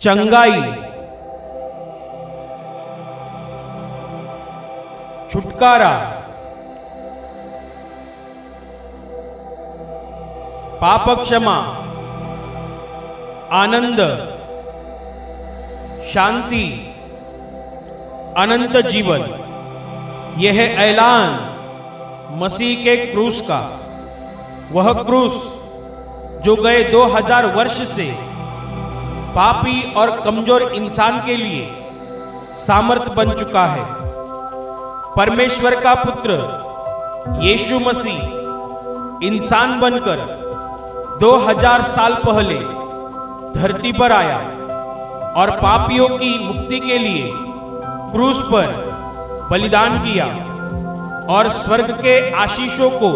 चंगाई, छुटकारा, पाप क्षमा, आनंद, शांति, अनंत जीवन, यह है ऐलान मसीह के क्रूस का। वह क्रूस जो गए 2000 वर्ष से पापी और कमजोर इंसान के लिए सामर्थ बन चुका है। परमेश्वर का पुत्र यीशु मसीह इंसान बनकर 2000 साल पहले धरती पर आया और पापियों की मुक्ति के लिए क्रूस पर बलिदान किया और स्वर्ग के आशीषों को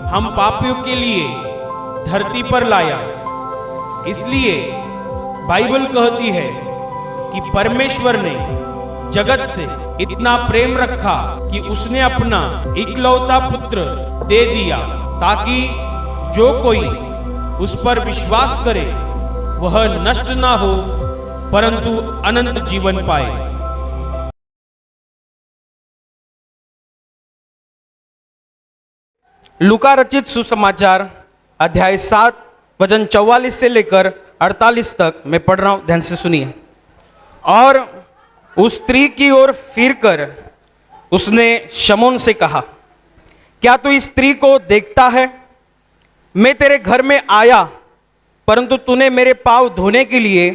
हम पापियों के लिए धरती पर लाया। इसलिए बाइबल कहती है कि परमेश्वर ने जगत से इतना प्रेम रखा कि उसने अपना इकलौता पुत्र दे दिया, ताकि जो कोई उस पर विश्वास करे वह नष्ट ना हो परंतु अनंत जीवन पाए। लूका रचित सुसमाचार अध्याय 7 वचन 44 से लेकर 48 तक मैं पढ़ रहा हूं, ध्यान से सुनिए। और उस स्त्री की ओर फिरकर उसने शमौन से कहा, क्या तू इस स्त्री को देखता है? मैं तेरे घर में आया परंतु तूने मेरे पांव धोने के लिए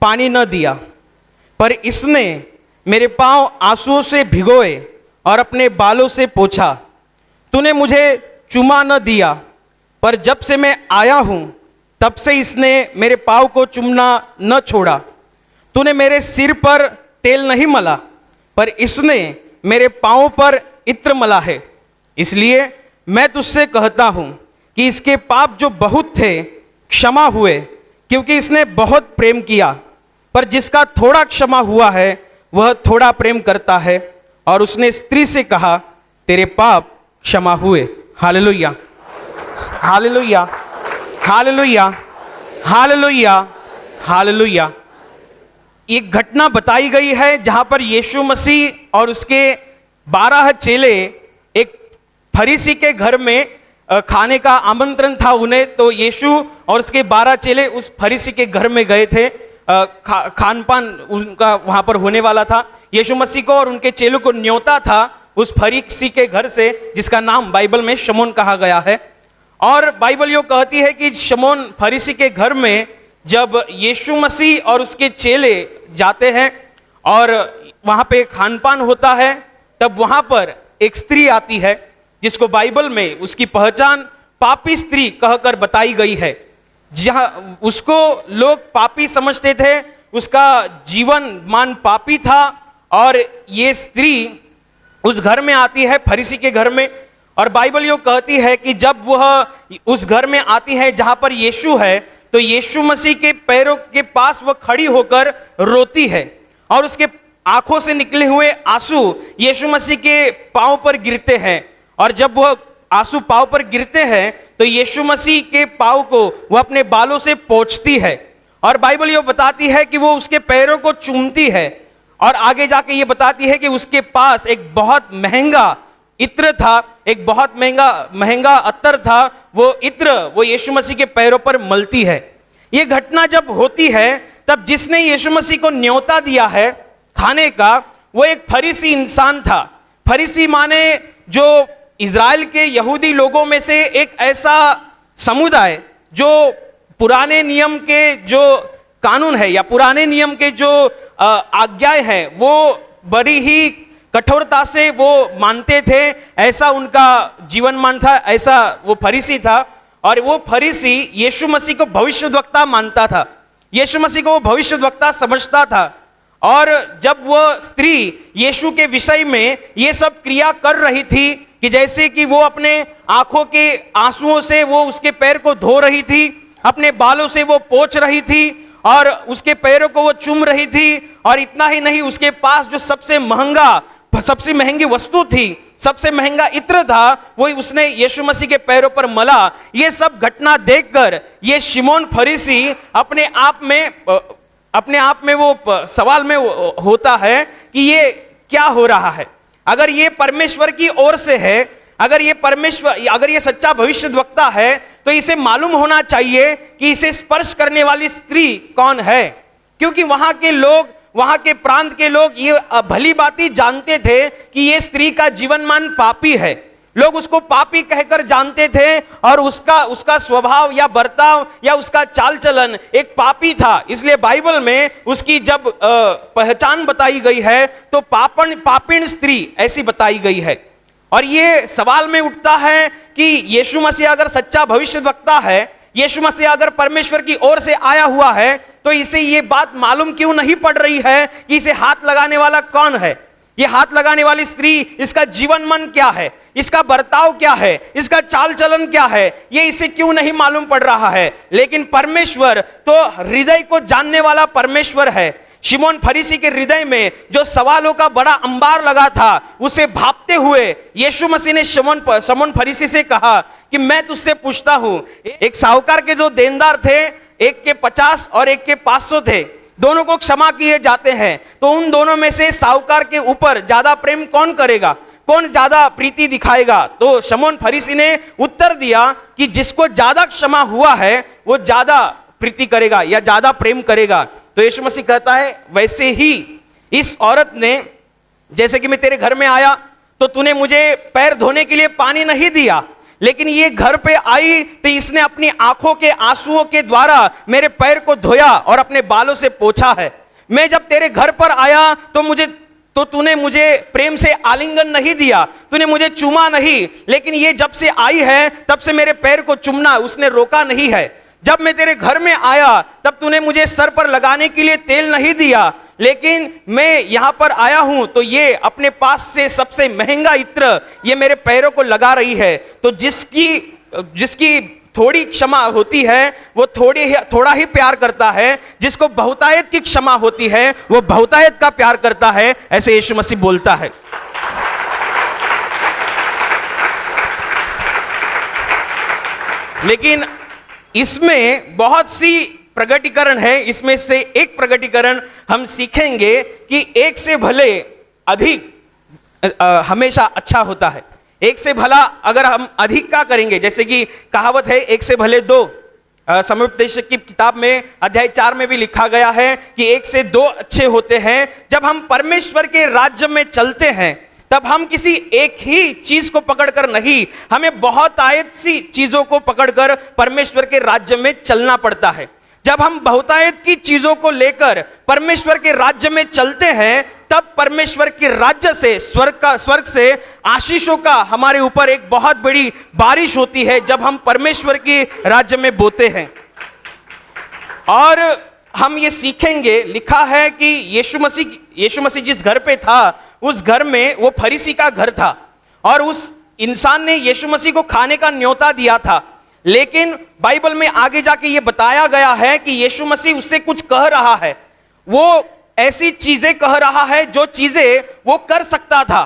पानी न दिया, पर इसने मेरे पांव आंसुओं से भिगोए और अपने बालों से पोंछा। तूने मुझे चुमा न दिया, पर जब से मैं आया हूं तब से इसने मेरे पांव को चूमना न छोड़ा। तूने मेरे सिर पर तेल नहीं मला, पर इसने मेरे पांवों पर इत्र मला है। इसलिए मैं तुझसे कहता हूं कि इसके पाप जो बहुत थे क्षमा हुए, क्योंकि इसने बहुत प्रेम किया। पर जिसका थोड़ा क्षमा हुआ है वह थोड़ा प्रेम करता है। और उसने स्त्री से कहा, तेरे पाप क्षमा हुए। Hallelujah, hallelujah, hallelujah, hallelujah, hallelujah. एक घटना बताई गई है जहां पर यीशु मसीह और उसके 12 चेले एक फरीसी के घर में खाने का आमंत्रण था उन्हें। तो यीशु और उसके 12 चेले उस फरीसी के घर में गए थे। खान पान उनका वहां पर होने वाला था। यीशु मसीह को और उनके चेलों को न्योता था उस फरीसी के घर से, जिसका नाम बाइबल में शमौन कहा गया है। और बाइबल यो कहती है कि शमौन फरीसी के घर में जब यीशु मसीह और उसके चेले जाते हैं और वहां पे खान पान होता है, तब वहां पर एक स्त्री आती है जिसको बाइबल में उसकी पहचान पापी स्त्री कहकर बताई गई है। जहां उसको लोग पापी समझते थे, उसका जीवन मान पापी था। और ये स्त्री उस घर में आती है, फरीसी के घर में। और बाइबल यो कहती है कि जब वह उस घर में आती है जहां पर यीशु है, तो यीशु मसीह के पैरों के पास वह खड़ी होकर रोती है और उसके आंखों से निकले हुए आंसू यीशु मसीह के पांव पर गिरते हैं। और जब वह आंसू पांव पर गिरते हैं तो यीशु मसीह के पांव को वह अपने बालों से पोंछती है। और बाइबल ये बताती है कि वो उसके पैरों को चूमती है। और आगे जाके ये बताती है कि उसके पास एक बहुत महंगा इत्र था, एक बहुत महंगा अत्तर था। वो इत्र वो यीशु मसीह के पैरों पर मलती है। ये घटना जब होती है तब जिसने यीशु मसीह को न्योता दिया है खाने का, वो एक फरीसी इंसान था। फरीसी माने जो इज़राइल के यहूदी लोगों में से एक ऐसा समुदाय जो पुराने नियम के जो कानून है या पुराने नियम के जो आज्ञाएं हैं वो बड़ी ही कठोरता से वो मानते थे। ऐसा उनका जीवन मान था, ऐसा वो फरीसी था। और वो फरीसी यीशु मसीह को भविष्यद्वक्ता मानता था, यीशु मसीह को वो भविष्यद्वक्ता समझता था। और जब वह स्त्री यीशु के विषय में ये सब क्रिया कर रही थी कि जैसे कि वो अपने आंखों के आंसुओं से वो उसके पैर को धो रही थी, अपने बालों से वो पोंछ रही थी और उसके पैरों को वो चूम रही थी। और इतना ही नहीं, उसके पास जो सबसे महंगी वस्तु थी, सबसे महंगा इत्र था, वही उसने यीशु मसीह के पैरों पर मला। ये सब घटना देखकर ये शिमोन फरीसी अपने आप में अपने आप में वो सवाल में होता है कि ये क्या हो रहा है। अगर ये परमेश्वर की ओर से है, अगर ये सच्चा भविष्यद्वक्ता है, तो इसे मालूम होना चाहिए कि इसे स्पर्श करने वाली स्त्री कौन है, क्योंकि वहां के प्रांत के लोग ये भली भांति जानते थे कि ये स्त्री का जीवनमान पापी है। लोग उसको पापी कहकर जानते थे और उसका स्वभाव या बर्ताव या उसका चाल चलन एक पापी था। इसलिए बाइबल में उसकी जब पहचान बताई गई है तो पापिण स्त्री ऐसी बताई गई है। और ये सवाल में उठता है कि यीशु मसीह अगर सच्चा भविष्यद्वक्ता है, यीशु मसीह अगर परमेश्वर की ओर से आया हुआ है, तो इसे ये बात मालूम क्यों नहीं पड़ रही है कि इसे हाथ लगाने वाला कौन है, ये हाथ लगाने वाली स्त्री, इसका जीवन मन क्या है, इसका बर्ताव क्या है, इसका चाल चलन क्या है, ये इसे क्यों नहीं मालूम पड़ रहा है। लेकिन परमेश्वर तो हृदय को जानने वाला परमेश्वर है। शिमोन फरीसी के हृदय में जो सवालों का बड़ा अंबार लगा था, उसे भांपते हुए यीशु मसीह ने शिमोन फरीसी से कहा कि मैं तुझसे पूछता हूं, एक साहूकार के जो देनदार थे, एक के 50 और एक के 500 थे, दोनों को क्षमा किए जाते हैं, तो उन दोनों में से साहूकार के ऊपर ज्यादा प्रेम कौन करेगा, कौन ज्यादा प्रीति दिखाएगा? तो शिमोन फरीसी ने उत्तर दिया कि जिसको ज्यादा क्षमा हुआ है वो ज्यादा प्रीति करेगा या ज्यादा प्रेम करेगा। तो यीशु मसीह कहता है वैसे ही इस औरत ने, जैसे कि मैं तेरे घर में आया तो तूने मुझे पैर धोने के लिए पानी नहीं दिया, लेकिन ये घर पे आई तो इसने अपनी आंखों के आंसुओं के द्वारा मेरे पैर को धोया और अपने बालों से पोंछा है। मैं जब तेरे घर पर आया तो तूने मुझे प्रेम से आलिंगन नहीं दिया, तूने मुझे चूमा नहीं, लेकिन ये जब से आई है तब से मेरे पैर को चूमना उसने रोका नहीं है। जब मैं तेरे घर में आया तब तूने मुझे सर पर लगाने के लिए तेल नहीं दिया, लेकिन मैं यहां पर आया हूं तो ये अपने पास से सबसे महंगा इत्र ये मेरे पैरों को लगा रही है। तो जिसकी थोड़ी क्षमा होती है वो थोड़ा ही प्यार करता है, जिसको बहुतायत की क्षमा होती है वो बहुतायत का प्यार करता है, ऐसे यीशु मसीह बोलता है। लेकिन इसमें बहुत सी प्रगटीकरण है, इसमें से एक प्रगटीकरण हम सीखेंगे कि एक से भले अधिक हमेशा अच्छा होता है। एक से भला अगर हम अधिक का करेंगे, जैसे कि कहावत है एक से भले दो, समुपदेशक की किताब में अध्याय 4 में भी लिखा गया है कि एक से दो अच्छे होते हैं। जब हम परमेश्वर के राज्य में चलते हैं तब हम किसी एक ही चीज को पकड़कर नहीं, हमें बहुतायत सी चीजों को पकड़कर परमेश्वर के राज्य में चलना पड़ता है। जब हम बहुतायत की चीजों को लेकर परमेश्वर के राज्य में चलते हैं तब परमेश्वर के राज्य से, स्वर्ग से आशीषों का हमारे ऊपर एक बहुत बड़ी बारिश होती है जब हम परमेश्वर के राज्य में बोते हैं। और हम ये सीखेंगे, लिखा है कि यीशु मसीह जिस घर पे था उस घर में वो फरीसी का घर था और उस इंसान ने यीशु मसीह को खाने का न्योता दिया था। लेकिन बाइबल में आगे जाके ये बताया गया है कि यीशु मसीह उससे कुछ कह रहा है, वो ऐसी चीजें कह रहा है जो चीजें वो कर सकता था,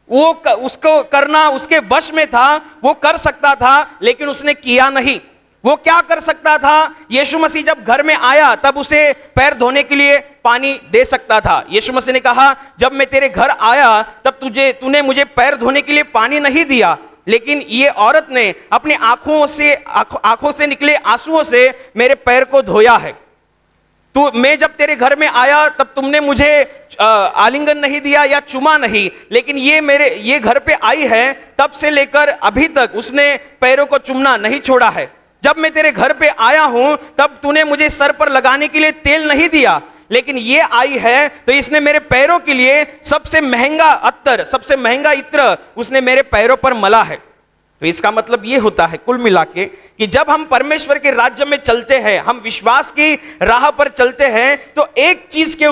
उसको करना उसके वश में था, वो कर सकता था, लेकिन उसने किया नहीं। वो क्या कर सकता था? यीशु मसीह जब घर में आया तब उसे पैर धोने के लिए पानी दे सकता था। यीशु मसीह ने कहा जब मैं तेरे घर आया तब तूने मुझे पैर धोने के लिए पानी नहीं दिया, लेकिन ये औरत ने अपने आंखों से निकले आंसुओं से मेरे पैर को धोया है। मैं जब तेरे घर में आया तब तुमने मुझे आलिंगन नहीं दिया या चुमा नहीं, लेकिन ये घर पे आई है तब से लेकर अभी तक उसने पैरों को चुमना नहीं छोड़ा है। जब मैं तेरे घर पे आया हूं तब तूने मुझे सर पर लगाने के लिए तेल नहीं दिया, लेकिन ये आई है तो इसने मेरे पैरों के लिए सबसे महंगा अत्तर, सबसे महंगा इत्र उसने मेरे पैरों पर मला है। तो इसका मतलब ये होता है कुल मिला के कि जब हम परमेश्वर के राज्य में चलते हैं, हम विश्वास की राह पर चलते हैं, तो एक चीज के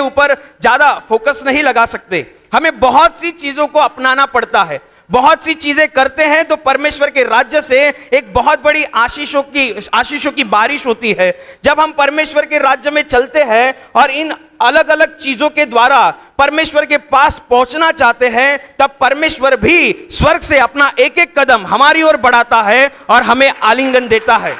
ऊपर ज्यादा फोकस नहीं लगा सकते। हमें बहुत सी चीजों को अपनाना पड़ता है। बहुत सी चीजें करते हैं तो परमेश्वर के राज्य से एक बहुत बड़ी आशीषों की बारिश होती है। जब हम परमेश्वर के राज्य में चलते हैं और इन अलग अलग चीजों के द्वारा परमेश्वर के पास पहुंचना चाहते हैं, तब परमेश्वर भी स्वर्ग से अपना एक एक कदम हमारी ओर बढ़ाता है और हमें आलिंगन देता है।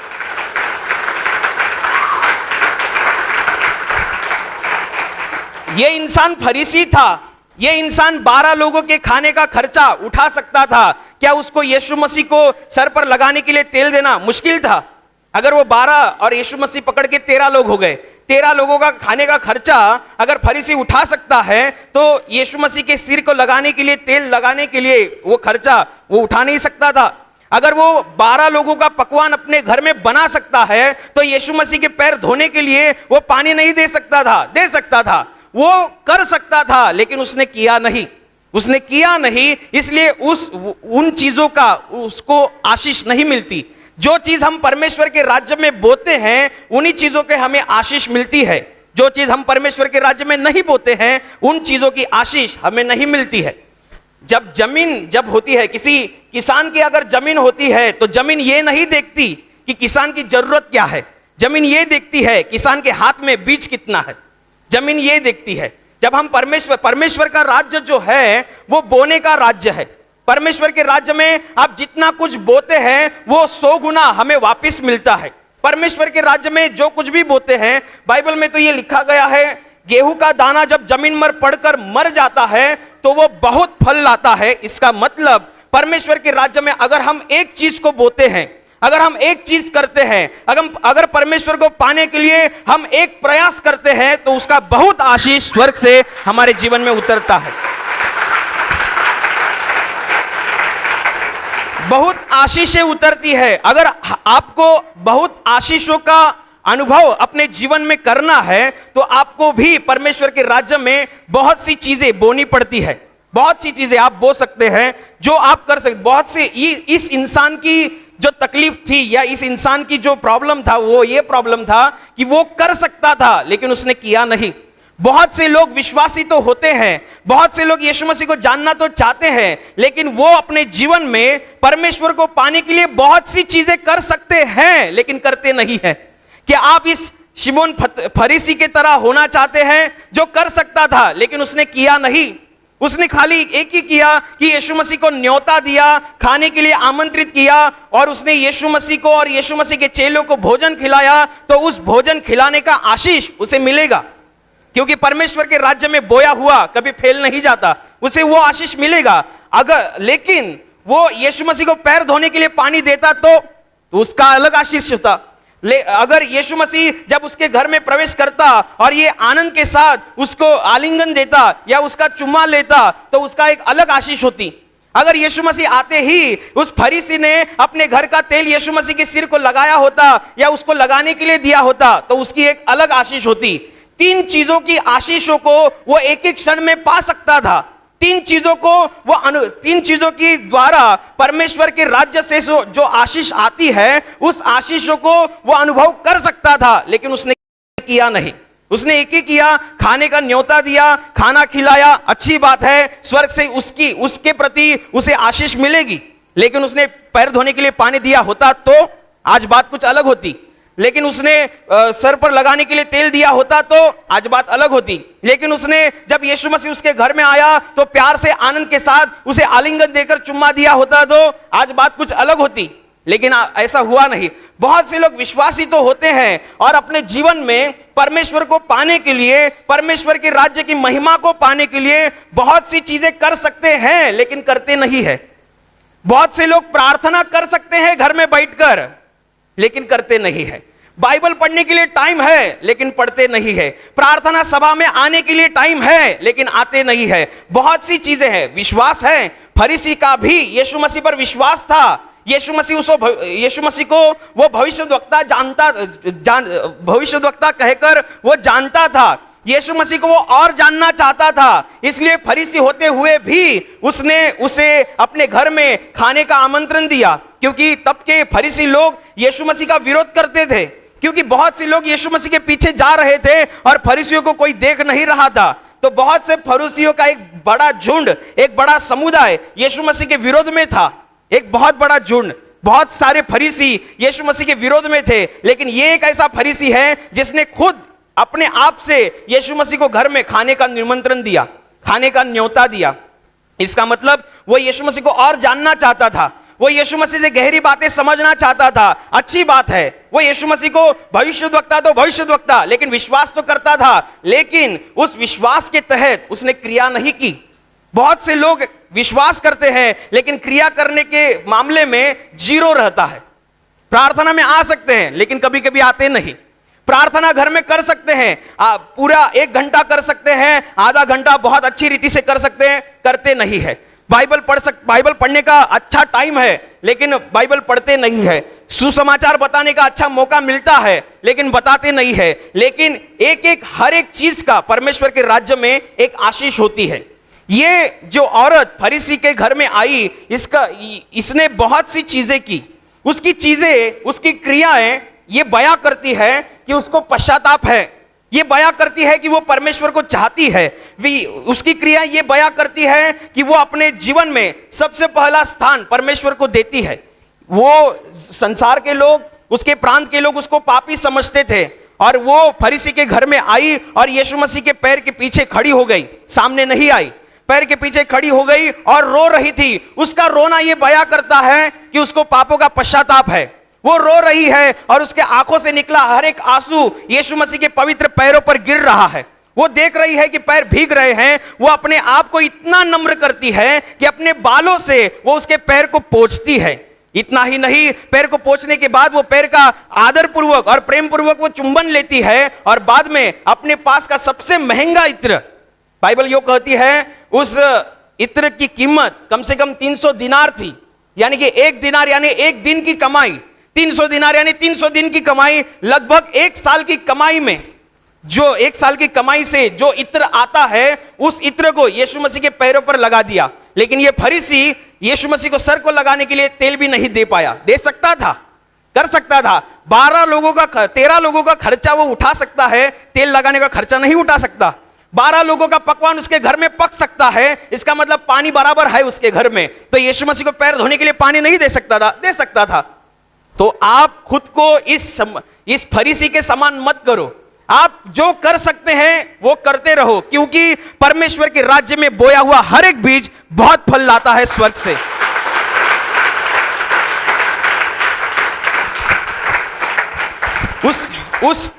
ये इंसान फरीसी था, ये इंसान 12 लोगों के खाने का खर्चा उठा सकता था। क्या उसको यीशु मसीह को सर पर लगाने के लिए तेल देना मुश्किल था? अगर वो 12 और यीशु मसीह पकड़ के 13 लोग हो गए, 13 लोगों का खाने का खर्चा अगर फरीसी उठा सकता है, तो यीशु मसीह के सिर को लगाने के लिए, तेल लगाने के लिए वो खर्चा वो उठा नहीं सकता था। अगर वो 12 लोगों का पकवान अपने घर में बना सकता है, तो यीशु मसीह के पैर धोने के लिए वो पानी नहीं दे सकता था? दे सकता था, वो कर सकता था, लेकिन उसने किया नहीं। उसने किया नहीं, इसलिए उन चीजों का उसको आशीष नहीं मिलती। जो चीज हम परमेश्वर के राज्य में बोते हैं, उन्हीं चीजों के हमें आशीष मिलती है। जो चीज हम परमेश्वर के राज्य में नहीं बोते हैं, उन चीजों की आशीष हमें नहीं मिलती है। जब होती है, किसी किसान की अगर जमीन होती है, तो जमीन ये नहीं देखती कि किसान की जरूरत क्या है, जमीन ये देखती है किसान के हाथ में बीज कितना है। जमीन ये देखती है। जब हम परमेश्वर का राज्य जो है वो बोने का राज्य है। परमेश्वर के राज्य में आप जितना कुछ बोते हैं वो 100 गुना हमें वापस मिलता है। परमेश्वर के राज्य में जो कुछ भी बोते हैं, बाइबल में तो ये लिखा गया है, गेहूं का दाना जब जमीन पर पड़कर मर जाता है तो वो बहुत फल लाता है। इसका मतलब परमेश्वर के राज्य में अगर हम एक चीज को बोते हैं, अगर हम एक चीज करते हैं, अगर परमेश्वर को पाने के लिए हम एक प्रयास करते हैं, तो उसका बहुत आशीष स्वर्ग से हमारे जीवन में उतरता है। बहुत आशीषें उतरती है। अगर आपको बहुत आशीषों का अनुभव अपने जीवन में करना है, तो आपको भी परमेश्वर के राज्य में बहुत सी चीजें बोनी पड़ती है। बहुत सी चीजें आप बो सकते हैं जो आप कर सकते। बहुत से इस इंसान की जो तकलीफ थी या इस इंसान की जो प्रॉब्लम था, वो ये प्रॉब्लम था कि वो कर सकता था लेकिन उसने किया नहीं। बहुत से लोग विश्वासी तो होते हैं, बहुत से लोग यीशु मसीह को जानना तो चाहते हैं, लेकिन वो अपने जीवन में परमेश्वर को पाने के लिए बहुत सी चीजें कर सकते हैं लेकिन करते नहीं है। क्या आप इस शिमोन फरीसी के तरह होना चाहते हैं जो कर सकता था लेकिन उसने किया नहीं? उसने खाली एक ही किया कि यीशु मसीह को न्योता दिया, खाने के लिए आमंत्रित किया, और उसने यीशु मसीह को और यीशु मसीह के चेलों को भोजन खिलाया, तो उस भोजन खिलाने का आशीष उसे मिलेगा, क्योंकि परमेश्वर के राज्य में बोया हुआ कभी फेल नहीं जाता, उसे वो आशीष मिलेगा। लेकिन वो यीशु मसीह को पैर धोने के लिए पानी देता तो उसका अलग आशीष होता। अगर यीशु मसीह जब उसके घर में प्रवेश करता और ये आनंद के साथ उसको आलिंगन देता या उसका चुम्मा लेता, तो उसका एक अलग आशीष होती। अगर यीशु मसीह आते ही उस फरीसी ने अपने घर का तेल यीशु मसीह के सिर को लगाया होता या उसको लगाने के लिए दिया होता, तो उसकी एक अलग आशीष होती। 3 चीजों की आशीषों को वो एक एक क्षण में पा सकता था। 3 चीजों की द्वारा परमेश्वर के राज्य से जो आशीष आती है, उस आशीषों को वो अनुभव कर सकता था, लेकिन उसने किया नहीं। उसने एक ही किया, खाने का न्योता दिया, खाना खिलाया, अच्छी बात है, स्वर्ग से उसके प्रति उसे आशीष मिलेगी। लेकिन उसने पैर धोने के लिए पानी दिया होता तो आज बात कुछ अलग होती। लेकिन उसने सर पर लगाने के लिए तेल दिया होता तो आज बात अलग होती। लेकिन उसने जब यीशु मसीह उसके घर में आया तो प्यार से आनंद के साथ उसे आलिंगन देकर चुम्मा दिया होता तो आज बात कुछ अलग होती। लेकिन ऐसा हुआ नहीं। बहुत से लोग विश्वासी तो होते हैं और अपने जीवन में परमेश्वर को पाने के लिए, परमेश्वर के राज्य की महिमा को पाने के लिए बहुत सी चीजें कर सकते हैं लेकिन करते नहीं है। बहुत से लोग प्रार्थना कर सकते हैं घर में बैठकर लेकिन करते नहीं है। बाइबल पढ़ने के लिए टाइम है लेकिन पढ़ते नहीं है। प्रार्थना सभा में आने के लिए टाइम है लेकिन आते नहीं है। बहुत सी चीजें हैं। विश्वास है, फरीसी का भी यीशु मसीह पर विश्वास था। यीशु मसीह को वो भविष्यद्वक्ता कहकर वो जानता था। यीशु मसीह को वो और जानना चाहता था, इसलिए फरीसी होते हुए भी उसने उसे अपने घर में खाने का आमंत्रण दिया। क्योंकि तब के फरीसी लोग यीशु मसीह का विरोध करते थे, क्योंकि बहुत से लोग यीशु मसीह के पीछे जा रहे थे और फरीसियों को कोई देख नहीं रहा था। तो बहुत से फरीसियों का एक बड़ा झुंड, एक बड़ा समुदाय यीशु मसीह के विरोध में था। एक बहुत बड़ा झुंड, बहुत सारे फरीसी यीशु मसीह के विरोध में थे। लेकिन ये एक ऐसा फरीसी है जिसने खुद अपने आप से यीशु मसीह को घर में खाने का निमंत्रण दिया, खाने का न्योता दिया। इसका मतलब वो यीशु मसीह को और जानना चाहता था। वो यीशु मसीह से गहरी बातें समझना चाहता था, अच्छी बात है। वो यीशु मसीह को भविष्यद्वक्ता तो भविष्यद्वक्ता, लेकिन विश्वास तो करता था, लेकिन उस विश्वास के तहत उसने क्रिया नहीं की। बहुत से लोग विश्वास करते हैं लेकिन क्रिया करने के मामले में जीरो रहता है। प्रार्थना में आ सकते हैं लेकिन कभी कभी आते नहीं। प्रार्थना घर में कर सकते हैं, पूरा 1 घंटा कर सकते हैं, आधा घंटा बहुत अच्छी रीति से कर सकते हैं, करते नहीं है। बाइबल पढ़ने का अच्छा टाइम है लेकिन बाइबल पढ़ते नहीं है। सुसमाचार बताने का अच्छा मौका मिलता है लेकिन बताते नहीं है। लेकिन हर एक चीज का परमेश्वर के राज्य में एक आशीष होती है। ये जो औरत फरीसी के घर में आई, इसने बहुत सी चीजें की। उसकी चीजें, उसकी क्रियाएं ये बयां करती है कि उसको पश्चाताप है, ये बयां करती है कि वो परमेश्वर को चाहती है। उसकी क्रिया ये बयां करती है कि वो अपने जीवन में सबसे पहला स्थान परमेश्वर को देती है। वो संसार के लोग, उसके प्रांत के लोग उसको पापी समझते थे और वो फरीसी के घर में आई और यीशु मसीह के पैर के पीछे खड़ी हो गई, सामने नहीं आई, पैर के पीछे खड़ी हो गई और रो रही थी। उसका रोना यह बयां करता है कि उसको पापों का पश्चाताप है। वो रो रही है और उसके आंखों से निकला हर एक आंसू यीशु मसीह के पवित्र पैरों पर गिर रहा है। वो देख रही है कि पैर भीग रहे हैं। वो अपने आप को इतना नम्र करती है कि अपने बालों से वो उसके पैर को पोंछती है। इतना ही नहीं, पैर को पोंछने के बाद वो पैर का आदर पूर्वक और प्रेम पूर्वक वो चुंबन लेती है और बाद में अपने पास का सबसे महंगा इत्र, बाइबल यो कहती है उस इत्र की कीमत कम से कम 300 दिनार थी, यानी कि 1 दिनार यानी 1 दिन की कमाई। 300 दिनार यानी 300 दिन की कमाई, लगभग 1 साल की कमाई में, जो 1 साल की कमाई से जो इत्र आता है, उस इत्र को यीशु मसीह के पैरों पर लगा दिया। लेकिन ये फरीसी यीशु मसीह को सर को लगाने के लिए तेल भी नहीं दे पाया। दे सकता था, कर सकता था। 13 लोगों का खर्चा वो उठा सकता है, तेल लगाने का खर्चा नहीं उठा सकता। 12 लोगों का पकवान उसके घर में पक सकता है, इसका मतलब पानी बराबर है उसके घर में, तो यीशु मसीह को पैर धोने के लिए पानी नहीं दे सकता था? दे सकता था। तो आप खुद को इस फरीसी के समान मत करो। आप जो कर सकते हैं वो करते रहो, क्योंकि परमेश्वर के राज्य में बोया हुआ हर एक बीज बहुत फल लाता है स्वर्ग से।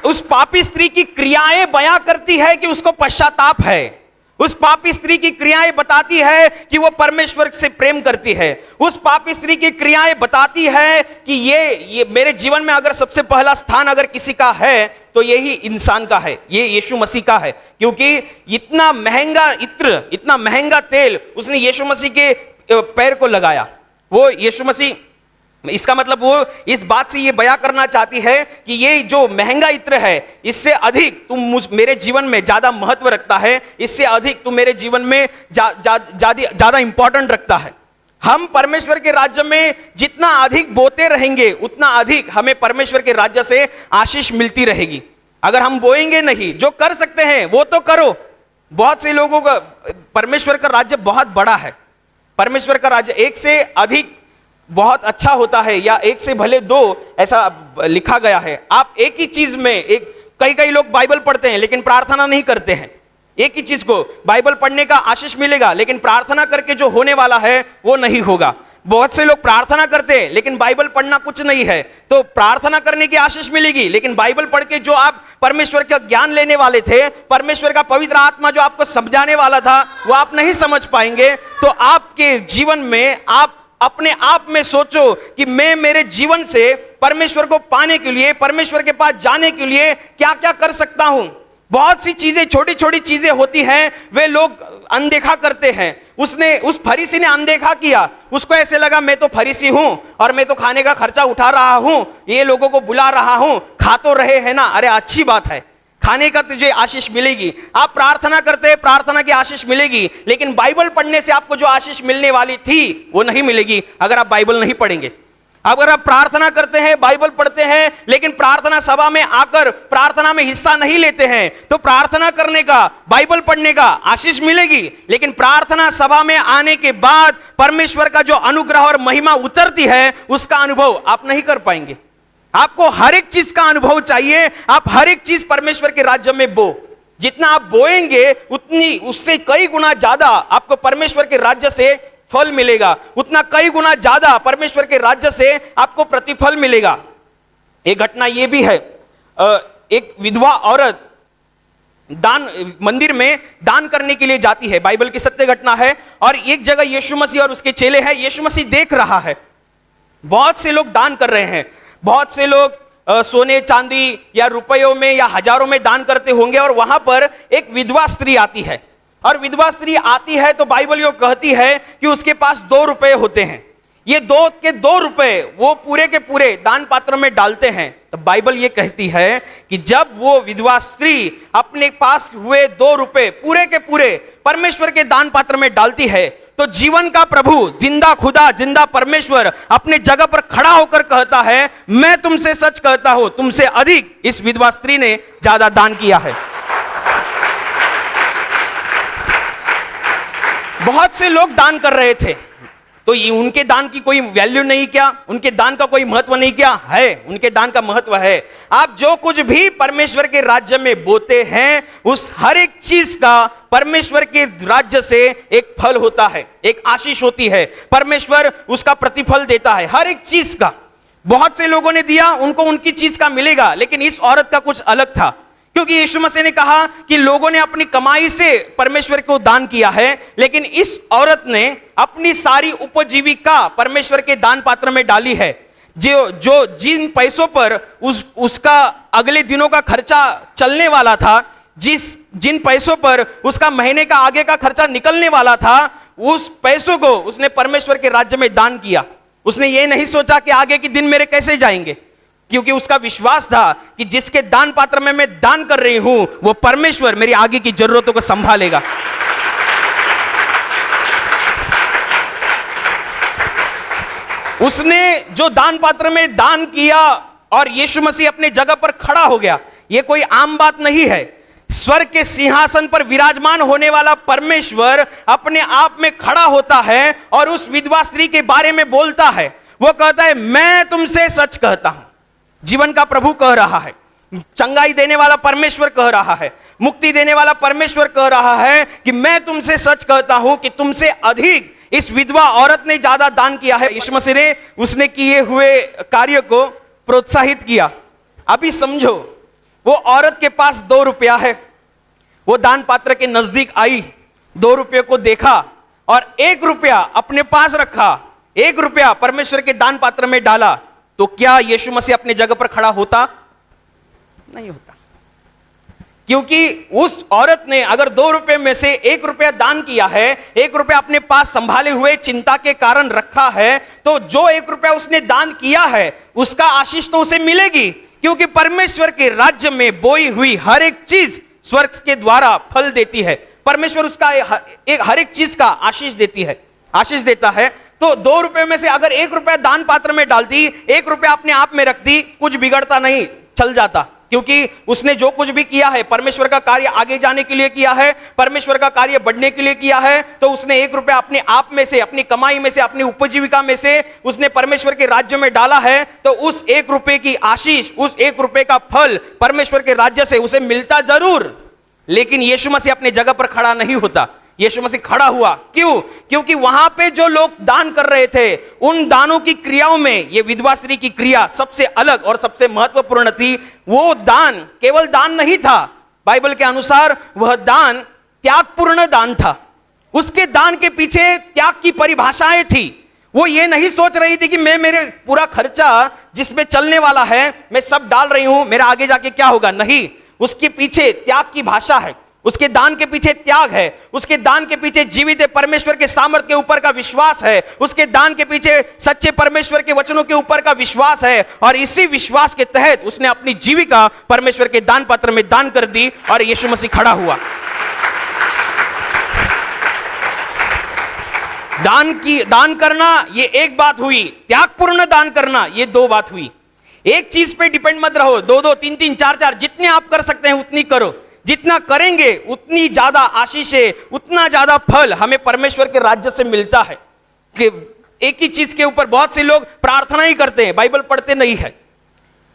उस पापी स्त्री की क्रियाएं बयां करती है कि उसको पश्चाताप है। उस पापी स्त्री की क्रियाएं बताती है कि वो परमेश्वर से प्रेम करती है। उस पापी स्त्री की क्रियाएं बताती है कि ये मेरे जीवन में अगर सबसे पहला स्थान अगर किसी का है तो यही इंसान का है, ये यीशु मसीह का है, क्योंकि इतना महंगा इत्र, इतना महंगा तेल उसने यीशु मसीह के पैर को लगाया। वो यीशु मसीह, इसका मतलब वो इस बात से ये बयां करना चाहती है कि ये जो महंगा इत्र है, इससे अधिक तुम मेरे जीवन में ज्यादा महत्व रखता है, इससे अधिक तुम मेरे जीवन में ज्यादा इंपॉर्टेंट रखता है। हम परमेश्वर के राज्य में जितना अधिक बोते रहेंगे उतना अधिक हमें परमेश्वर के राज्य से आशीष मिलती रहेगी। अगर हम बोएंगे नहीं, जो कर सकते हैं वो तो करो। बहुत से लोगों का परमेश्वर का राज्य बहुत बड़ा है। परमेश्वर का राज्य एक से अधिक बहुत अच्छा होता है, या एक से भले 2 ऐसा लिखा गया है। आप एक ही चीज में कई लोग बाइबल पढ़ते हैं लेकिन प्रार्थना नहीं करते हैं। एक ही चीज को बाइबल पढ़ने का आशीष मिलेगा लेकिन प्रार्थना करके जो होने वाला है वो नहीं होगा। बहुत से लोग प्रार्थना करते हैं लेकिन बाइबल पढ़ना कुछ नहीं है, तो प्रार्थना करने की आशीष मिलेगी लेकिन बाइबल पढ़ के जो आप परमेश्वर का ज्ञान लेने वाले थे, परमेश्वर का पवित्र आत्मा जो आपको समझाने वाला था, वो आप नहीं समझ पाएंगे। तो आपके जीवन में आप अपने आप में सोचो कि मैं मेरे जीवन से परमेश्वर को पाने के लिए, परमेश्वर के पास जाने के लिए क्या क्या कर सकता हूं। बहुत सी चीजें, छोटी छोटी चीजें होती हैं, वे लोग अनदेखा करते हैं। उस फरीसी ने अनदेखा किया। उसको ऐसे लगा मैं तो फरीसी हूं और मैं तो खाने का खर्चा उठा रहा हूं, ये लोगों को बुला रहा हूं, खा तो रहे हैं ना, अरे अच्छी बात है, खाने का तुझे आशीष मिलेगी। आप प्रार्थना करते हैं, प्रार्थना की आशीष मिलेगी, लेकिन बाइबल पढ़ने से आपको जो आशीष मिलने वाली थी वो नहीं मिलेगी अगर आप बाइबल नहीं पढ़ेंगे। अगर आप प्रार्थना करते हैं, बाइबल पढ़ते हैं, लेकिन प्रार्थना सभा में आकर प्रार्थना में हिस्सा नहीं लेते हैं, तो प्रार्थना करने का, बाइबल पढ़ने का आशीष मिलेगी, लेकिन प्रार्थना सभा में आने के बाद परमेश्वर का जो अनुग्रह और महिमा उतरती है उसका अनुभव आप नहीं कर पाएंगे। आपको हर एक चीज का अनुभव चाहिए। आप हर एक चीज परमेश्वर के राज्य में बो। जितना आप बोएंगे उतनी उससे कई गुना ज्यादा आपको परमेश्वर के राज्य से फल मिलेगा, उतना कई गुना ज्यादा परमेश्वर के राज्य से आपको प्रतिफल मिलेगा। एक घटना यह भी है, एक विधवा औरत मंदिर में दान करने के लिए जाती है, बाइबल की सत्य घटना है। और एक जगह यीशु मसीह और उसके चेले हैं, यीशु मसीह देख रहा है बहुत से लोग दान कर रहे हैं, बहुत से लोग सोने चांदी या रुपयों में या हजारों में दान करते होंगे। और वहां पर एक विधवा स्त्री आती है, और विधवा स्त्री आती है तो बाइबल यो कहती है कि उसके पास 2 रुपए होते हैं। ये 2 रुपए वो पूरे के पूरे दान पात्र में डालते हैं। तो बाइबल ये कहती है कि जब वो विधवा स्त्री अपने पास हुए 2 रुपए पूरे के पूरे परमेश्वर के दान पात्र में डालती है, तो जीवन का प्रभु, जिंदा खुदा, जिंदा परमेश्वर अपने जगह पर खड़ा होकर कहता है, मैं तुमसे सच कहता हूं, तुमसे अधिक इस विधवा स्त्री ने ज्यादा दान किया है। बहुत से लोग दान कर रहे थे, तो ये उनके दान की कोई वैल्यू नहीं क्या? उनके दान का कोई महत्व नहीं क्या? है, उनके दान का महत्व है। आप जो कुछ भी परमेश्वर के राज्य में बोते हैं, उस हर एक चीज का परमेश्वर के राज्य से एक फल होता है, एक आशीष होती है, परमेश्वर उसका प्रतिफल देता है हर एक चीज का। बहुत से लोगों ने दिया, उनको उनकी चीज का मिलेगा, लेकिन इस औरत का कुछ अलग था, क्योंकि यीशु मसीह ने कहा कि लोगों ने अपनी कमाई से परमेश्वर को दान किया है, लेकिन इस औरत ने अपनी सारी उपजीविका परमेश्वर के दान पात्र में डाली है। जो जिन पैसों पर उसका अगले दिनों का खर्चा चलने वाला था, जिन पैसों पर उसका महीने का आगे का खर्चा निकलने वाला था, उस पैसों को उसने परमेश्वर के राज्य में दान किया। उसने ये नहीं सोचा कि आगे के दिन मेरे कैसे जाएंगे, क्योंकि उसका विश्वास था कि जिसके दान पात्र में मैं दान कर रही हूं, वो परमेश्वर मेरी आगे की जरूरतों को संभालेगा। उसने जो दान पात्र में दान किया और यीशु मसीह अपने जगह पर खड़ा हो गया, यह कोई आम बात नहीं है। स्वर्ग के सिंहासन पर विराजमान होने वाला परमेश्वर अपने आप में खड़ा होता है और उस विधवा स्त्री के बारे में बोलता है। वो कहता है, मैं तुमसे सच कहता हूं। जीवन का प्रभु कह रहा है, चंगाई देने वाला परमेश्वर कह रहा है, मुक्ति देने वाला परमेश्वर कह रहा है कि मैं तुमसे सच कहता हूं कि तुमसे अधिक इस विधवा औरत ने ज्यादा दान किया है। यीशु मसीह ने उसने किए हुए कार्य को प्रोत्साहित किया। अभी समझो, वो औरत के पास 2 रुपया है, वो दान पात्र के नजदीक आई, 2 रुपये को देखा और 1 रुपया अपने पास रखा, 1 रुपया परमेश्वर के दान पात्र में डाला, तो क्या यीशु मसीह अपने जगह पर खड़ा होता? नहीं होता। क्योंकि उस औरत ने अगर 2 रुपए में से 1 रुपया दान किया है, 1 रुपया अपने पास संभाले हुए चिंता के कारण रखा है, तो जो 1 रुपया उसने दान किया है उसका आशीष तो उसे मिलेगी, क्योंकि परमेश्वर के राज्य में बोई हुई हर एक चीज स्वर्ग के द्वारा फल देती है। परमेश्वर उसका हर एक चीज का आशीष देता है। तो 2 रुपए में से अगर 1 रुपया दान पात्र में डालती, 1 रुपया अपने आप में रखती, कुछ बिगड़ता नहीं, चल जाता, क्योंकि उसने जो कुछ भी किया है परमेश्वर का कार्य आगे जाने के लिए किया है, परमेश्वर का कार्य बढ़ने के लिए किया है। तो उसने 1 रुपया अपने आप में से, अपनी कमाई में से, अपनी उपजीविका में से उसने परमेश्वर के राज्य में डाला है, तो उस 1 रुपये की आशीष, उस 1 रुपये का फल परमेश्वर के राज्य से उसे मिलता जरूर। लेकिन यीशु मसीह अपनी जगह पर खड़ा नहीं होता, यीशु मसीह खड़ा हुआ। क्यों? क्योंकि वहां पे जो लोग दान कर रहे थे, उन दानों की क्रियाओं में ये विधवा स्त्री की क्रिया सबसे अलग और सबसे महत्वपूर्ण थी। वो दान केवल दान नहीं था, बाइबल के अनुसार वह दान त्यागपूर्ण दान था। उसके दान के पीछे त्याग की परिभाषाएं थी। वो ये नहीं सोच रही थी कि मैं मेरे पूरा खर्चा जिसमें चलने वाला है मैं सब डाल रही हूं, मेरा आगे जाके क्या होगा। नहीं, उसके पीछे त्याग की भाषा है, उसके दान के पीछे त्याग है, उसके दान के पीछे जीवित परमेश्वर के सामर्थ्य के ऊपर का विश्वास है, उसके दान के पीछे सच्चे परमेश्वर के वचनों के ऊपर का विश्वास है। और इसी विश्वास के तहत उसने अपनी जीविका परमेश्वर के दान पात्र में दान कर दी और यीशु मसीह खड़ा हुआ। दान करना ये एक बात हुई, त्यागपूर्ण दान करना ये 2 बात हुई। एक चीज पे डिपेंड मत रहो, 2-2, 3-3, 4-4 जितने आप कर सकते हैं उतनी करो। जितना करेंगे उतनी ज्यादा आशीषें, उतना ज्यादा फल हमें परमेश्वर के राज्य से मिलता है। कि एक ही चीज के ऊपर बहुत से लोग प्रार्थना ही करते हैं, बाइबल पढ़ते नहीं है।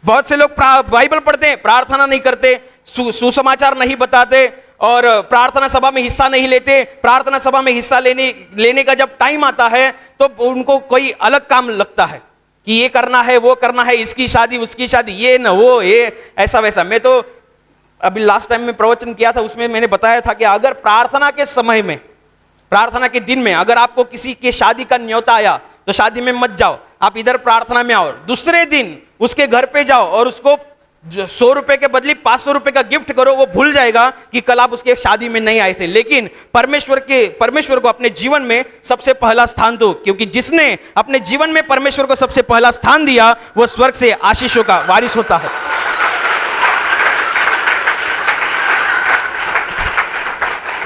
बहुत से लोग बाइबल पढ़ते हैं, प्रार्थना नहीं करते, सुसमाचार नहीं बताते और प्रार्थना सभा में हिस्सा नहीं लेते। प्रार्थना सभा में हिस्सा लेने का जब टाइम आता है तो उनको कोई अलग काम लगता है कि ये करना है, वो करना है, इसकी शादी, उसकी शादी, ये न वो, ये ऐसा वैसा। मैं तो अभी लास्ट टाइम में प्रवचन किया था, उसमें मैंने बताया था कि अगर प्रार्थना के समय में, प्रार्थना के दिन में अगर आपको किसी के शादी का न्योता आया तो शादी में मत जाओ, आप इधर प्रार्थना में आओ। दूसरे दिन उसके घर पे जाओ और उसको 100 रुपए के बदले 500 रुपए का गिफ्ट करो। वो भूल जाएगा कि कल आप उसके शादी में नहीं आए थे। लेकिन परमेश्वर को अपने जीवन में सबसे पहला स्थान दो, क्योंकि जिसने अपने जीवन में परमेश्वर को सबसे पहला स्थान दिया वो स्वर्ग से आशीषों का वारिस होता है।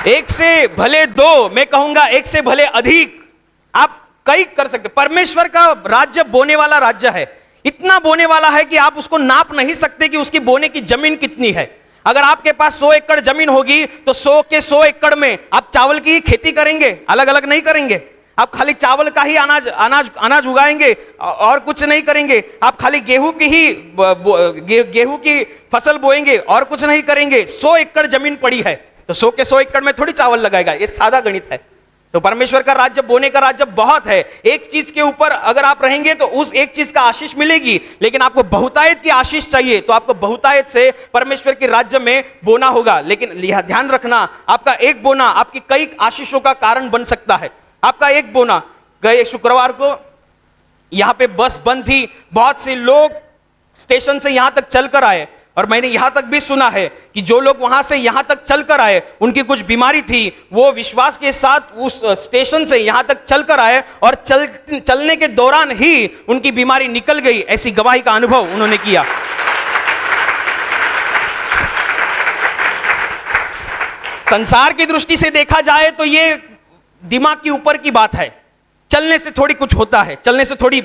एक से भले दो, मैं कहूंगा एक से भले अधिक आप कई कर सकते। परमेश्वर का राज्य बोने वाला राज्य है, इतना बोने वाला है कि आप उसको नाप नहीं सकते कि उसकी बोने की जमीन कितनी है। अगर आपके पास 100 एकड़ जमीन होगी तो 100 के 100 एकड़ में आप चावल की खेती करेंगे, अलग अलग नहीं करेंगे। आप खाली चावल का ही अनाज उगाएंगे और कुछ नहीं करेंगे। आप खाली गेहूं की फसल बोएंगे और कुछ नहीं करेंगे। 100 एकड़ जमीन पड़ी है तो 100 के 100 एकड़ में थोड़ी चावल लगाएगा, ये सादा गणित है। तो परमेश्वर का राज्य, बोने का राज्य बहुत है। एक चीज के ऊपर अगर आप रहेंगे तो उस एक चीज का आशीष मिलेगी, लेकिन आपको बहुतायत की आशीष चाहिए तो आपको बहुतायत से परमेश्वर के राज्य में बोना होगा। लेकिन ध्यान रखना, आपका एक बोना आपकी कई आशीषों का कारण बन सकता है। आपका एक बोना, गए शुक्रवार को यहां पे बस बंद थी, बहुत से लोग स्टेशन से यहां तक चलकर आए और मैंने यहां तक भी सुना है कि जो लोग वहां से यहां तक चलकर आए उनकी कुछ बीमारी थी, वो विश्वास के साथ उस स्टेशन से यहां तक चलकर आए और चलने के दौरान ही उनकी बीमारी निकल गई। ऐसी गवाही का अनुभव उन्होंने किया। संसार की दृष्टि से देखा जाए तो ये दिमाग के ऊपर की बात है। चलने से थोड़ी कुछ होता है, चलने से थोड़ी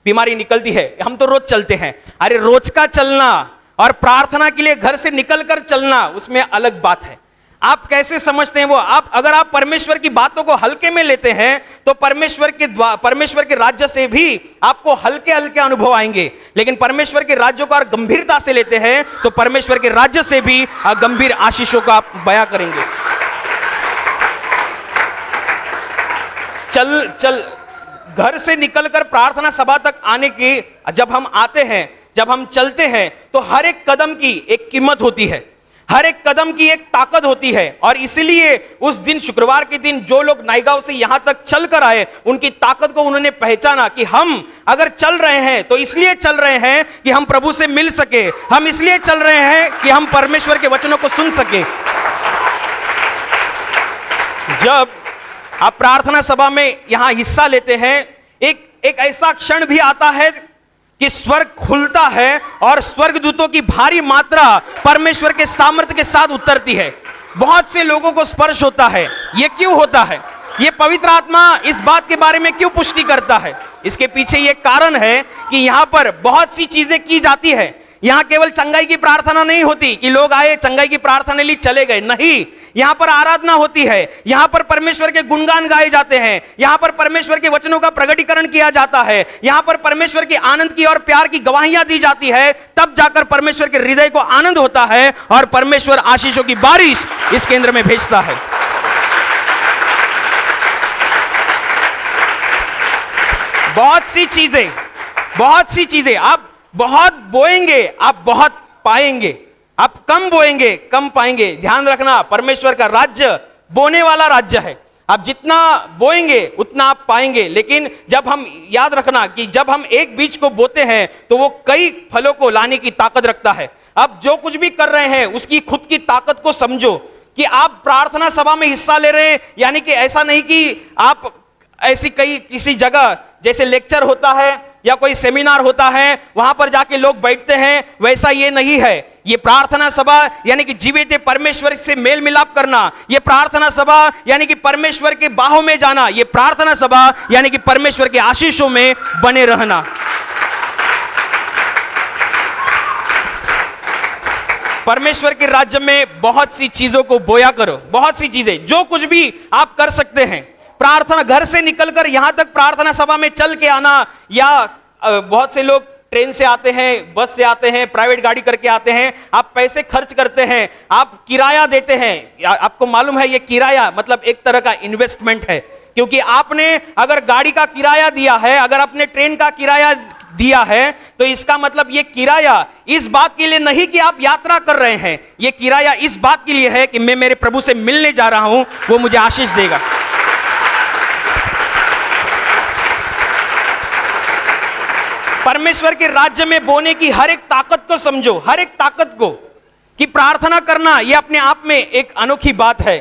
बीमारी निकलती है। हम तो रोज चलते हैं। अरे रोज का चलना और प्रार्थना के लिए घर से निकलकर चलना, उसमें अलग बात है। आप कैसे समझते हैं वो? अगर आप परमेश्वर की बातों को हल्के में लेते हैं तो परमेश्वर के राज्य से भी आपको हल्के हल्के अनुभव आएंगे। लेकिन परमेश्वर के राज्य को और गंभीरता से लेते हैं तो परमेश्वर के राज्य से भी गंभीर आशीषों का आप बयां करेंगे। चल घर से निकलकर प्रार्थना सभा तक आने की, जब हम आते हैं, जब हम चलते हैं तो हर एक कदम की एक कीमत होती है, हर एक कदम की एक ताकत होती है। और इसलिए उस दिन, शुक्रवार के दिन, जो लोग नाईगांव से यहां तक चलकर आए उनकी ताकत को उन्होंने पहचाना कि हम अगर चल रहे हैं तो इसलिए चल रहे हैं कि हम प्रभु से मिल सके, हम इसलिए चल रहे हैं कि हम परमेश्वर के वचनों को सुन सके। जब आप प्रार्थना सभा में यहां हिस्सा लेते हैं, एक ऐसा क्षण भी आता है कि स्वर्ग खुलता है और स्वर्गदूतों की भारी मात्रा परमेश्वर के सामर्थ्य के साथ उतरती है। बहुत से लोगों को स्पर्श होता है। ये क्यों होता है? ये पवित्र आत्मा इस बात के बारे में क्यों पुष्टि करता है? इसके पीछे ये कारण है कि यहां पर बहुत सी चीजें की जाती है। यहां केवल चंगाई की प्रार्थना नहीं होती कि लोग आए, चंगाई की प्रार्थना ली, चले गए। नहीं, यहां पर आराधना होती है, यहां पर परमेश्वर के गुणगान गाए जाते हैं, यहां पर परमेश्वर के वचनों का प्रकटीकरण किया जाता है, यहां पर परमेश्वर के आनंद की और प्यार की गवाहियां दी जाती है। तब जाकर परमेश्वर के हृदय को आनंद होता है और परमेश्वर आशीषों की बारिश इस केंद्र में भेजता है। बहुत सी चीजें आप बहुत बोएंगे, आप बहुत पाएंगे। आप कम बोएंगे, कम पाएंगे। ध्यान रखना, परमेश्वर का राज्य बोने वाला राज्य है। आप जितना बोएंगे उतना आप पाएंगे। लेकिन जब हम, याद रखना कि जब हम एक बीज को बोते हैं तो वो कई फलों को लाने की ताकत रखता है। अब जो कुछ भी कर रहे हैं उसकी खुद की ताकत को समझो कि आप प्रार्थना सभा में हिस्सा ले रहे हैं, यानी कि ऐसा नहीं कि आप ऐसी किसी जगह जैसे लेक्चर होता है या कोई सेमिनार होता है वहां पर जाके लोग बैठते हैं, वैसा ये नहीं है। ये प्रार्थना सभा यानी कि जीवित परमेश्वर से मेल मिलाप करना, ये प्रार्थना सभा यानी कि परमेश्वर के बाहों में जाना, ये प्रार्थना सभा यानी कि परमेश्वर के आशीषों में बने रहना। परमेश्वर के राज्य में बहुत सी चीजों को बोया करो, बहुत सी चीजें, जो कुछ भी आप कर सकते हैं। प्रार्थना, घर से निकलकर यहां तक प्रार्थना सभा में चल के आना, या बहुत से लोग ट्रेन से आते हैं, बस से आते हैं, प्राइवेट गाड़ी करके आते हैं, आप पैसे खर्च करते हैं, आप किराया देते हैं। आपको मालूम है ये किराया मतलब एक तरह का इन्वेस्टमेंट है, क्योंकि आपने अगर गाड़ी का किराया दिया है, अगर आपने ट्रेन का किराया दिया है, तो इसका मतलब ये किराया इस बात के लिए नहीं कि आप यात्रा कर रहे हैं, ये किराया इस बात के लिए है कि मैं मेरे प्रभु से मिलने जा रहा हूं, वो मुझे आशीष देगा। परमेश्वर के राज्य में बोने की हर एक ताकत को समझो, हर एक ताकत को, कि प्रार्थना करना यह अपने आप में एक अनोखी बात है,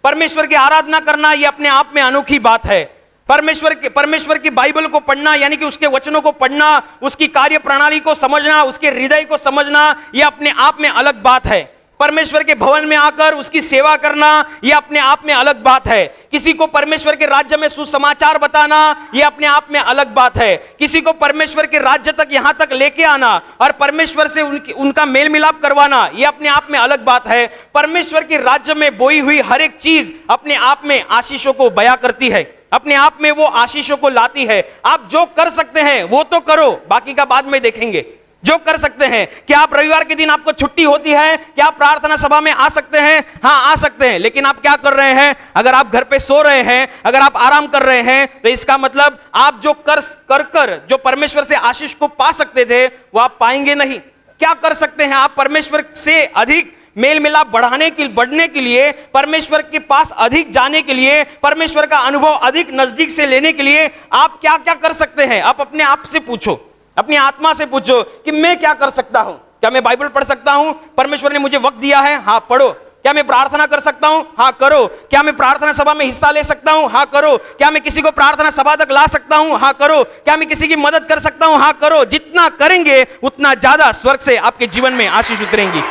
परमेश्वर की आराधना करना यह अपने आप में अनोखी बात है, परमेश्वर की बाइबल को पढ़ना यानी कि उसके वचनों को पढ़ना, उसकी कार्य प्रणाली को समझना, उसके हृदय को समझना, यह अपने आप में अलग बात है। परमेश्वर के भवन में आकर उसकी सेवा करना यह अपने आप में अलग बात है। किसी को परमेश्वर के राज्य में सुसमाचार बताना यह अपने आप में अलग बात है। किसी को परमेश्वर के राज्य तक यहां तक लेके आना और परमेश्वर से उनका मेल मिलाप करवाना यह अपने आप में अलग बात है। परमेश्वर के राज्य में बोई हुई हर एक चीज अपने आप में आशीषों को बयां करती है, अपने आप में वो आशीषों को लाती है। आप जो कर सकते हैं वो तो करो, बाकी का बाद में देखेंगे। जो कर सकते हैं, क्या आप रविवार के दिन आपको छुट्टी होती है, क्या आप प्रार्थना सभा में आ सकते हैं? हाँ, आ सकते हैं, लेकिन आप क्या कर रहे हैं? अगर आप घर पे सो रहे हैं, अगर आप आराम कर रहे हैं, तो इसका मतलब आप जो कर जो परमेश्वर से आशीष को पा सकते थे वो आप पाएंगे नहीं। क्या कर सकते हैं आप परमेश्वर से अधिक मेल मिलाप बढ़ने के लिए, परमेश्वर के पास अधिक जाने के लिए, परमेश्वर का अनुभव अधिक नजदीक से लेने के लिए आप क्या क्या कर सकते हैं? आप अपने आप से पूछो, अपनी आत्मा से पूछो कि मैं क्या कर सकता हूं। क्या मैं बाइबल पढ़ सकता हूं? परमेश्वर ने मुझे वक्त दिया है, हाँ पढ़ो। क्या मैं प्रार्थना कर सकता हूं? हाँ करो। क्या मैं प्रार्थना सभा में हिस्सा ले सकता हूं? हाँ करो। क्या मैं किसी को प्रार्थना सभा तक ला सकता हूं? हाँ करो। क्या मैं किसी की मदद कर सकता हूं? हाँ करो। जितना करेंगे उतना ज्यादा स्वर्ग से आपके जीवन में आशीष उतरेंगी।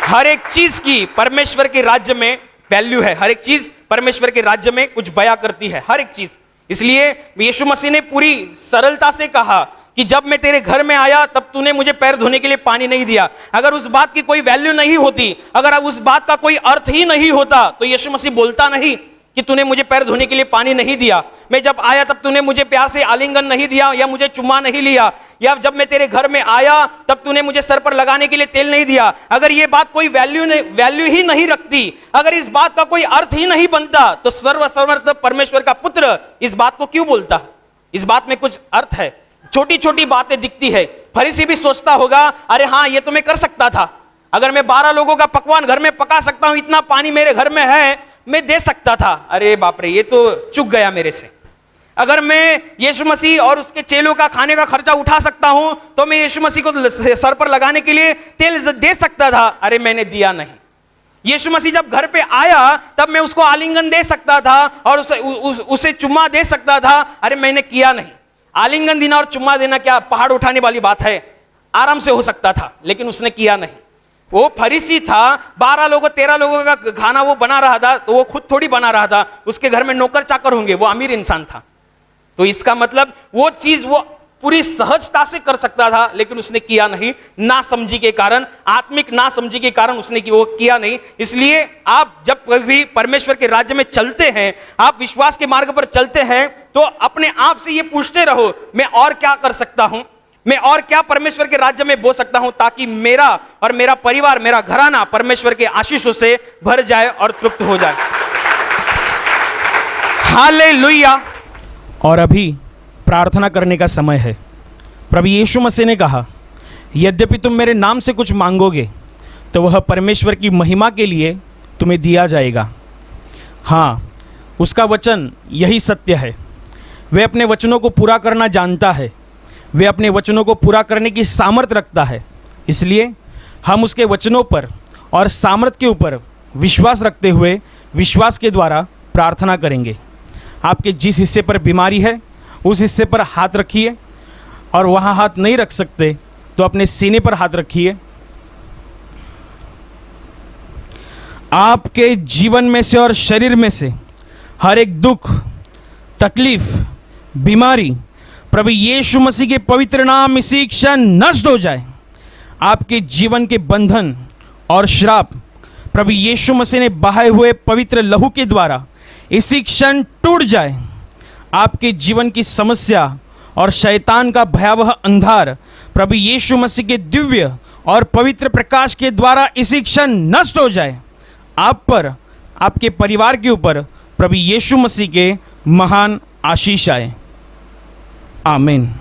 हर एक चीज की परमेश्वर के राज्य में वैल्यू है, हर एक चीज परमेश्वर के राज्य में कुछ बयां करती है, हर एक चीज। इसलिए यीशु मसीह ने पूरी सरलता से कहा कि जब मैं तेरे घर में आया तब तूने मुझे पैर धोने के लिए पानी नहीं दिया। अगर उस बात की कोई वैल्यू नहीं होती, अगर उस बात का कोई अर्थ ही नहीं होता, तो यीशु मसीह बोलता नहीं कि तूने मुझे पैर धोने के लिए पानी नहीं दिया। मैं जब आया तब तूने मुझे प्यार से आलिंगन नहीं दिया या मुझे चुम्मा नहीं लिया, या जब मैं तेरे घर में आया तब तूने मुझे सर पर लगाने के लिए तेल नहीं दिया। अगर ये बात कोई वैल्यू ही नहीं रखती, अगर इस बात का कोई अर्थ ही नहीं बनता, तो सर्वसमर्थ परमेश्वर का पुत्र इस बात को क्यों बोलता? इस बात में कुछ अर्थ है। छोटी छोटी बातें दिखती है। फरीसी भी सोचता होगा, अरे हाँ ये तो मैं कर सकता था, अगर मैं 12 लोगों का पकवान घर में पका सकता हूं, इतना पानी मेरे घर में है, मैं दे सकता था। अरे बाप रे, ये तो चूक गया मेरे से। अगर मैं यीशु मसीह और उसके चेलों का खाने का खर्चा उठा सकता हूं, तो मैं यीशु मसीह को सर पर लगाने के लिए तेल दे सकता था। अरे मैंने दिया नहीं। यीशु मसीह जब घर पे आया तब मैं उसको आलिंगन दे सकता था और उसे चुम्मा दे सकता था। अरे मैंने किया नहीं। आलिंगन देना और चुम्मा देना क्या पहाड़ उठाने वाली बात है? आराम से हो सकता था, लेकिन उसने किया नहीं। वो फरीसी था, 12 लोगों 13 लोगों का खाना वो बना रहा था, तो वो खुद थोड़ी बना रहा था, उसके घर में नौकर चाकर होंगे, वो अमीर इंसान था। तो इसका मतलब वो चीज वो पूरी सहजता से कर सकता था, लेकिन उसने किया नहीं। नासमझी के कारण, आत्मिक नासमझी के कारण उसने वो किया नहीं। इसलिए आप जब कभी परमेश्वर के राज्य में चलते हैं, आप विश्वास के मार्ग पर चलते हैं, तो अपने आप से ये पूछते रहो, मैं और क्या कर सकता हूं, मैं और क्या परमेश्वर के राज्य में बो सकता हूं, ताकि मेरा और मेरा परिवार, मेरा घराना परमेश्वर के आशीषों से भर जाए और तृप्त हो जाए। हालेलुया। और अभी प्रार्थना करने का समय है। प्रभु यीशु मसीह ने कहा, यद्यपि तुम मेरे नाम से कुछ मांगोगे तो वह परमेश्वर की महिमा के लिए तुम्हें दिया जाएगा। हाँ, उसका वचन यही सत्य है। वह अपने वचनों को पूरा करना जानता है, वह अपने वचनों को पूरा करने की सामर्थ रखता है। इसलिए हम उसके वचनों पर और सामर्थ के ऊपर विश्वास रखते हुए विश्वास के द्वारा प्रार्थना करेंगे। आपके जिस हिस्से पर बीमारी है उस हिस्से पर हाथ रखिए, और वहाँ हाथ नहीं रख सकते तो अपने सीने पर हाथ रखिए। आपके जीवन में से और शरीर में से हर एक दुख, तकलीफ, बीमारी प्रभु यीशु मसीह के पवित्र नाम इसी क्षण नष्ट हो जाए। आपके जीवन के बंधन और श्राप प्रभु यीशु मसीह ने बहाए हुए पवित्र लहू के द्वारा इसी क्षण टूट जाए। आपके जीवन की समस्या और शैतान का भयावह अंधार प्रभु यीशु मसीह के दिव्य और पवित्र प्रकाश के द्वारा इसी क्षण नष्ट हो जाए। आप पर, आपके परिवार के ऊपर प्रभु यीशु मसीह के महान आशीष आए। आमीन।